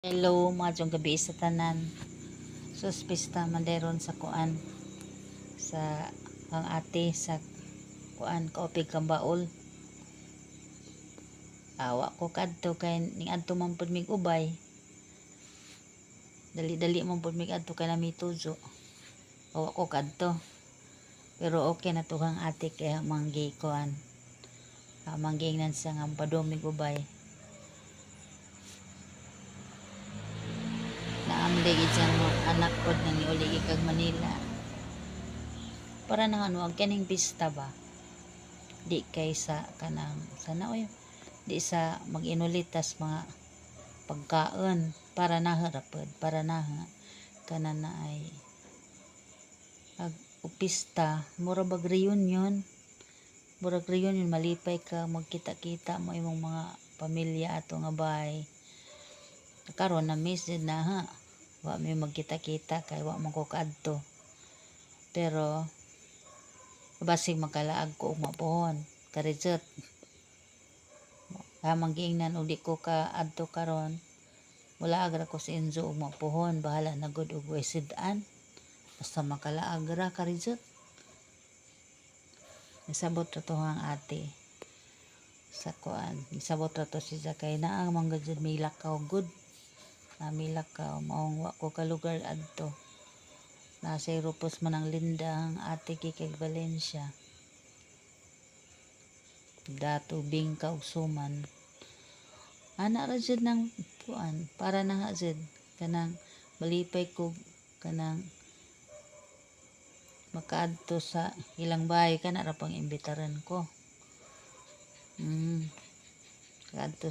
Hello, maadtong gabi sa tanan. Pista manderon sa kuan sa ang ate sa kuan kaupig kambaol. Awa ko kadto kay ning adto man pud mig ubay. Dali-dali man pud mig adto kay nami tuzo. Awa ko kadto. Pero okay na to kang ate kay manggi kuan. Manggingnan sa nga padong mig ubay. Naamday isang anak pod na ni uli kag Manila. Para nang ano ang kaning pista ba, di kay sa kanang sana oy di sa mag-inulitas mga pagkaon para naharapod para naha kana na ay ag pista mura bag reunion malipay ka magkita-kita mo imong mga pamilya ato nga bahay karon na miss din na ha wa may magkita-kita kay wa man ko kaadto pero basig makalaag ko og mapuhon karizot manggiingnan og di ko ka adto karon wala agra ko si Enzo og mapuhon bahala na gud og wesid-an basta makalaag ra karizot nisabot ra to ang ate sa kuan nisabot ra to si Zakay na ang mga jud may lakaw gud milakaw maong wa ko ka lugar adto nasa Europos man ang Linda ang ate kay Valencia dato bingka og suman ana ra jud nang kuan para na nga jud kanang malipay ko kanang makaadto sa ilang bahay kana ra pang imbitaran ko kaadto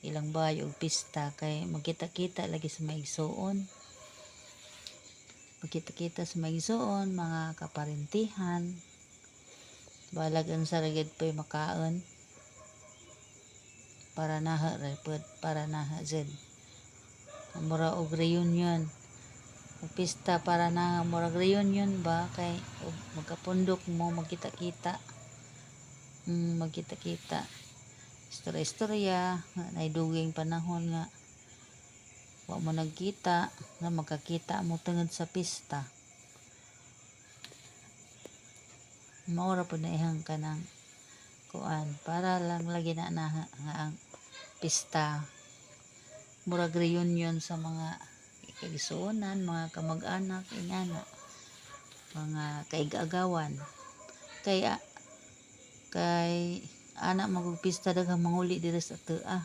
ilang bahay og pista kay magkita-kita lagi sa maigsuon mga kaparentihan balagan sa ragid pay makaon para naha repod para naha jud mura og reunion og pista para na mura reunion ba kay magkapundok mo magkita-kita istorya nay duging panahon nga wa mo nagkita nga magkakita mo tungod sa pista mao ra pud na ihang kanang kuan para lang lagi na nga ang pista murag reunion sa mga kaigsuonan mga kamag-anak ingana mga kaig-agawan kay ana magpista daghang manguli diri sa tua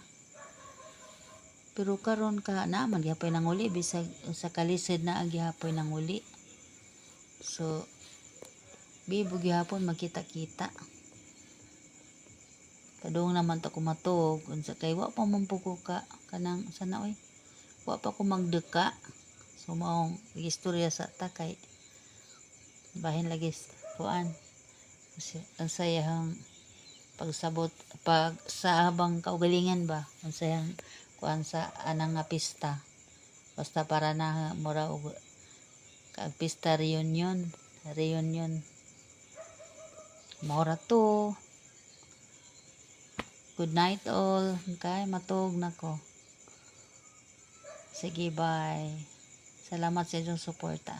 pero karon ka naman gyapon nanguli bisag sa kalisod na ang gyapon nanguli so bibo gyapon magkita-kita kadung naman ta ko matug unsa kay wa pa man ko ka kanang sana oy wa pa ko magdeka so maong istorya sa takay bahin lagi kuan ang sayang pagsabot pag sa habang kaugalingan ba ang sayang kuan sa anang nga pista basta para na mura og kag pista reunion mora to good night all kay matug nako sige bye salamat sa inyong suporta